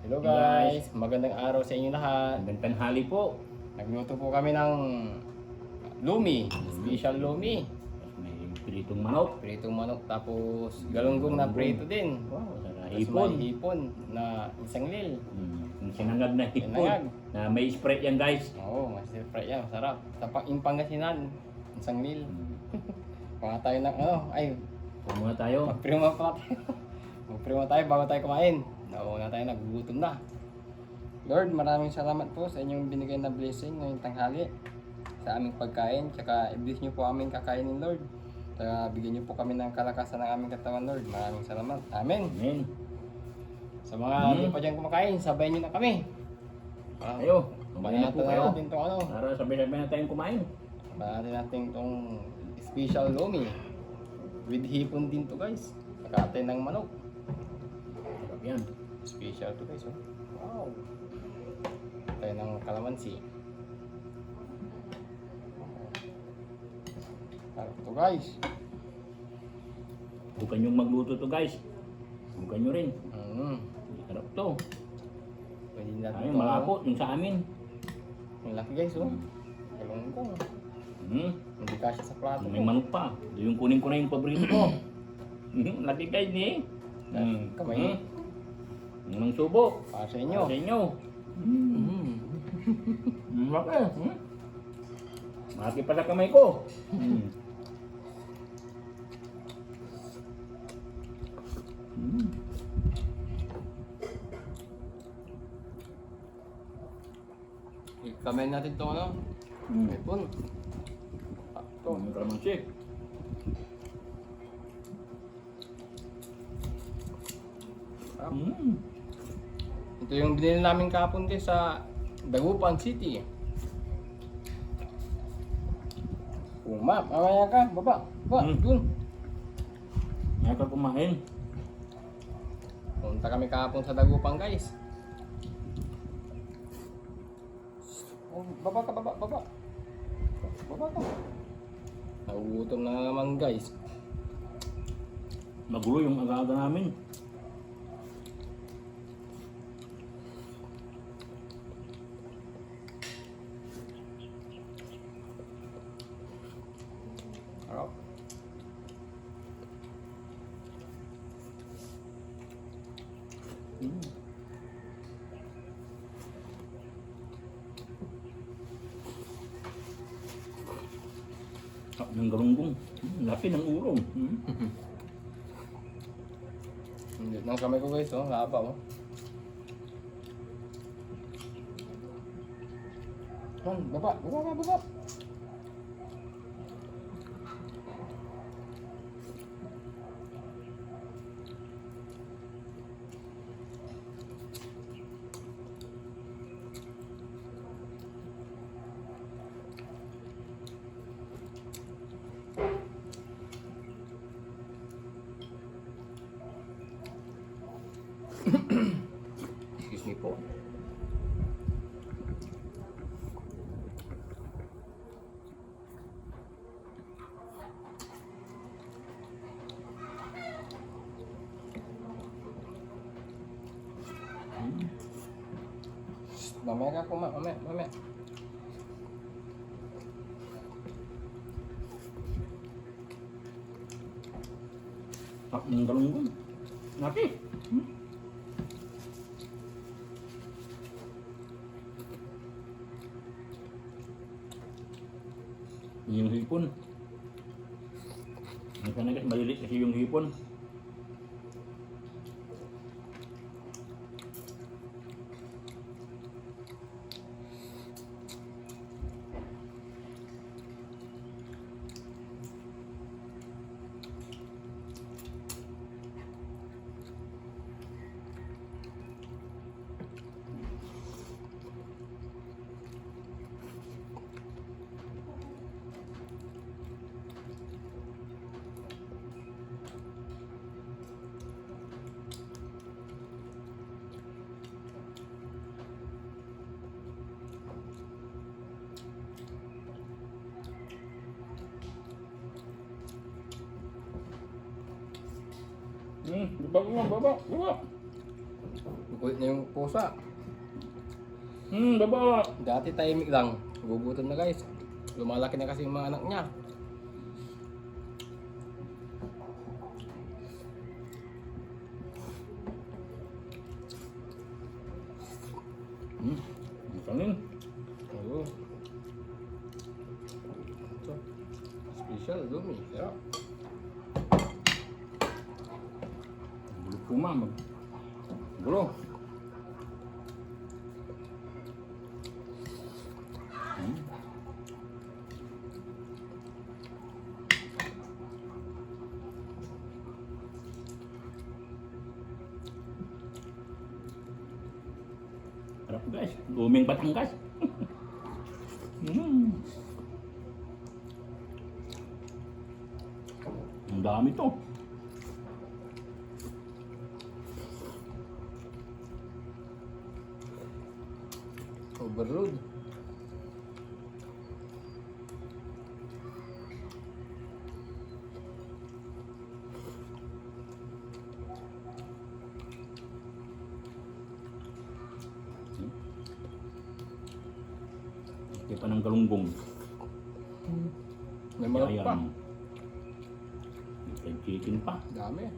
Hello Hey guys, guys, magandang araw sa inyo lahat. magandang tanghali po. Nagluto po kami ng lumi, special lumi. Tapos may pritong manok. Pritong manok tapos galunggong na prito din. Wow, sarap. Tapos Hipon. may hipon na isang lil. Yung sinangag na hipon. Sinangag. Na may spread yan guys. Oo, masarap fry yan, sarap. Yung Pangasinan, isang lil. Mga tayo ng Kung muna tayo. magprima pa tayo. Magprima tayo bago tayo kumain. Nauna tayo, nagugutom na. Lord, maraming salamat po sa inyong binigay na blessing ngayong tanghali sa aming pagkain. Tsaka i-bless niyo po aming kakainin, Lord. Tsaka bigyan niyo po kami ng kalakasan ng aming katawan, Lord. Maraming salamat. Amen. Amen. Sa mga hindi pa dyan kumakain, sabayan niyo na kami. Kayo. Kumain na po Banatan kayo. natin itong Para sabay-sabay na tayong kumain. banatan natin itong special lomi. With hipon din to guys. Nakatay ng manok. Sarap yan. Special to guys, oh. Wow. Tayo ng kalamansi. Sarap to guys. Bukan yung magluto to guys. Bukan nyo rin. Sarap to. Pwede natin Ay, ito, malapot yung sa amin. Ang laki guys, oh. Galunggong. Hmm. Hindi kasya sa plato May ko. manok pa. Yung kunin ko na yung paborito ko. Laki guys ni. Kamay. Ang subo. Para sa Para inyo. sa inyo. Laki. Malaki pa sa kamay ko. Kamay natin itong ano. Hipon. Ito. Ang kalamansi. Ito yung binili namin kahapon din sa Dagupan City. Uma, mamaya ka, baba. Baba, dun. Ngayon ka kumain. Punta kami kahapon sa Dagupan guys. Oh, baba ka, baba, baba. Baba ka. Nagugutom na naman guys. Magulo yung aga-aga namin. Harap. Ng galunggong. Laki ng urong. Hindi nang kamay ko guys, oh, haba oh. Baba, baba, baba, baba. Excuse me po. Mamaya ka kuma, mamaya, mamaya. Ng galunggong. Laki. Yung hipon. Ang maliliit kasi yung hipon. Baba, baba, baba. Ulit na yung pusa. Baba. Dati tahimik lang. Gugutom na guys. Lumalaki na kasi yung mga anak niya. Ang kanin. Oo. Ito. Special lumi. Sarap. Bulok po mama. Gulo. Harap guys, luming Batangas. Ang dami to. Overload. Kaya pa ng galunggong. May mga Ayan. pa. May fried chicken pa. Dami.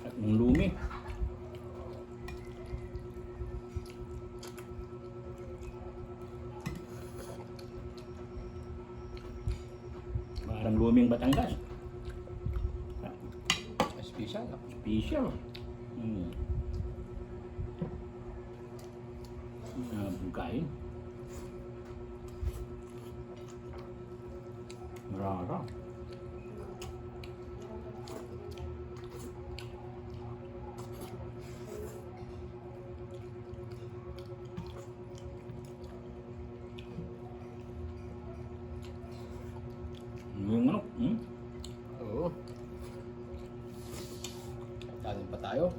At yung lumi. Parang luming Batangas. Special. Special. Pagkain. Marara. Yung ano? Oo. Kanin pa tayo.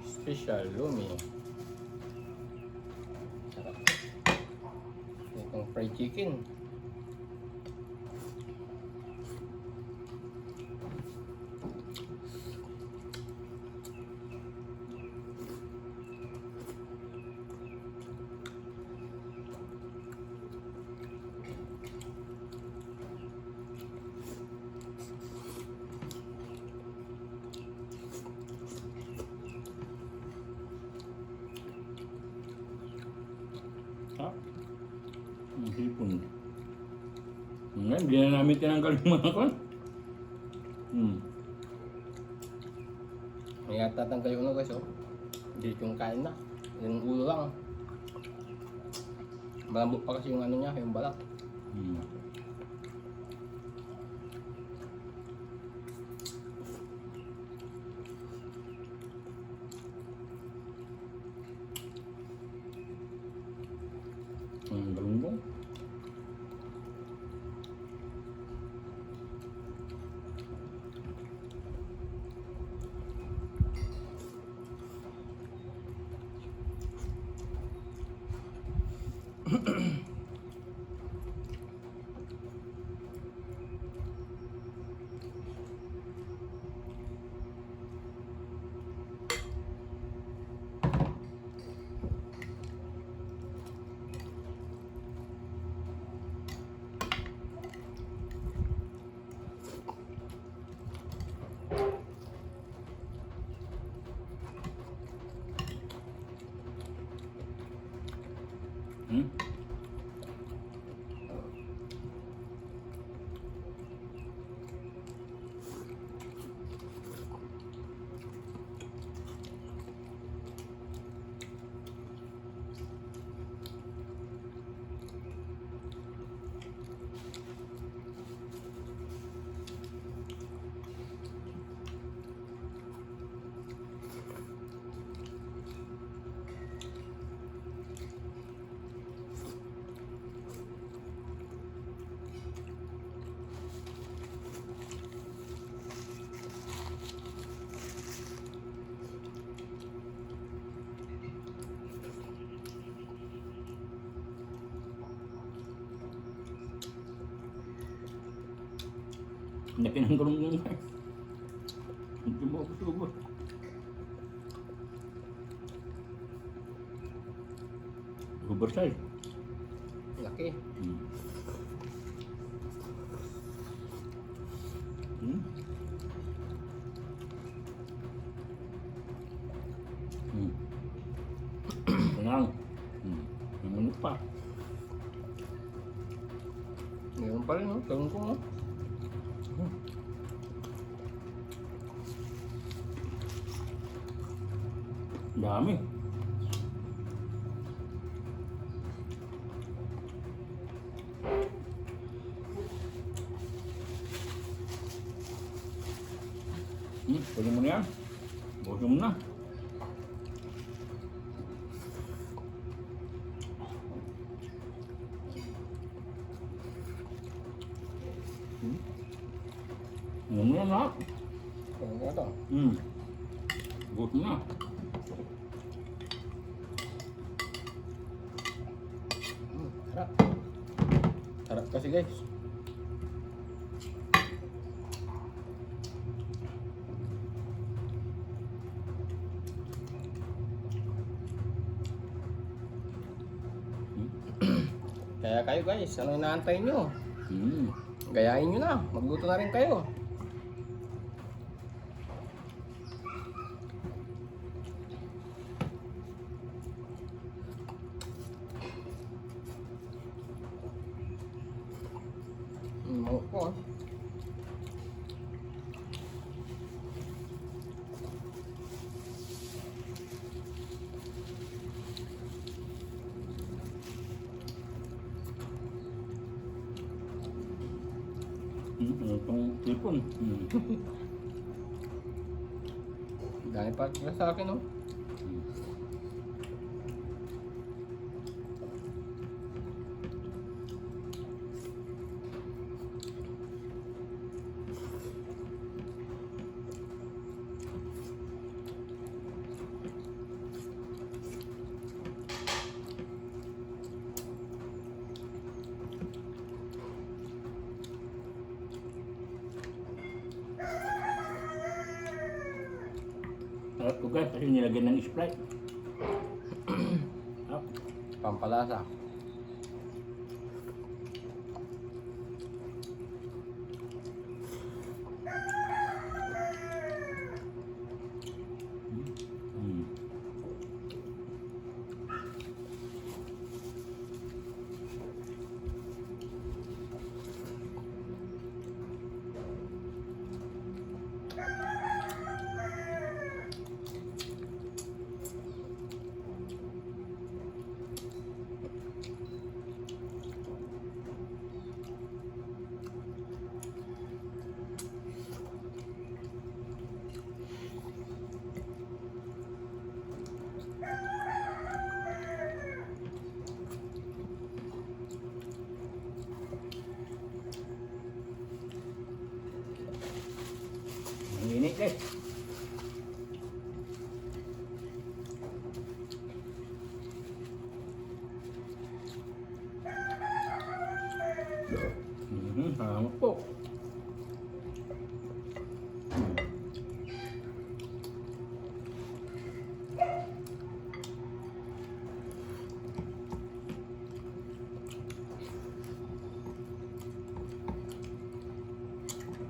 Special lumi. Sarap. Itong fried chicken. Ang hipon. Ngayon, hindi na namin tinanggal yung mga kon. May tatanggal yung ano guys, oh. Hindi yung kain na. Yung ulo lang. Malambot pa kasi yung ano niya, yung balat. Galunggong. Laki ng gulong mo guys. Hindi mo ako subo. Oversize. Laki. Hmm. Hmm. Hmm. Tenang. Yang lupa. Ngayon pa rin, no? Tanong ko, no? Dami. Pwede mo na yan. Busin mo na. Ano mo yan lahat? Tanong ko ito. Busin mo na. Sarap. Sarap kasi guys. Kaya kayo guys, ano inaantay nyo? Gayahin nyo na, magluto na rin kayo. Mango ko ah. Ano itong tipon? Dahil pa sa akin, no? Sarap ko guys, kasi nilagyan ng Sprite. Pampalasa. Ang init guys. Salamat po.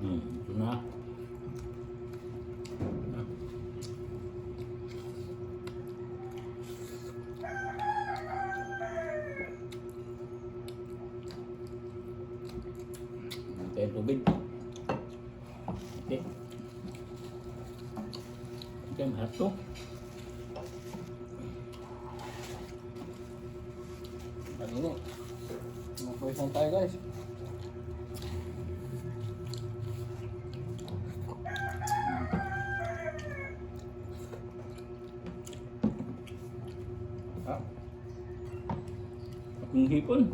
Ito na. Tayo tubig. Okay. Okay, mahal to. Kanino? Mapuwisan tayo guys. Yung hipon.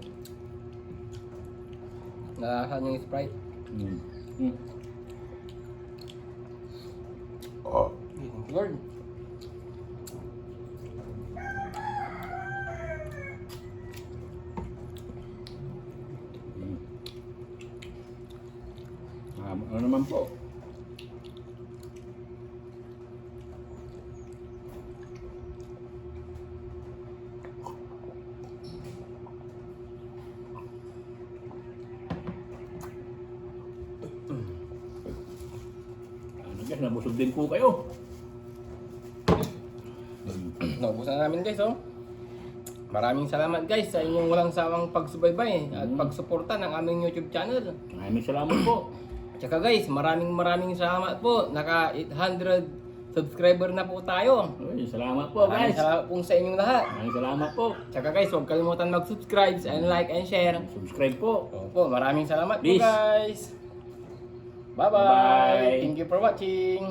Nalasan yung Sprite. Oh. Thank you Lord. Ano Guys, nabusog din po kayo. Naubusan na namin guys, oh. Maraming salamat guys sa inyong walang sawang pagsubaybay at pagsuporta ng aming YouTube channel. Maraming salamat po. Tsaka guys, maraming salamat po. Naka 800 subscriber na po tayo. Uy, salamat po Maraming guys. salamat po sa inyong lahat. Maraming salamat po. Tsaka guys, huwag kalimutan mag-subscribe and like and share. Subscribe po. Opo, maraming salamat Please. po guys. Bye-bye. Bye-bye. Thank you for watching.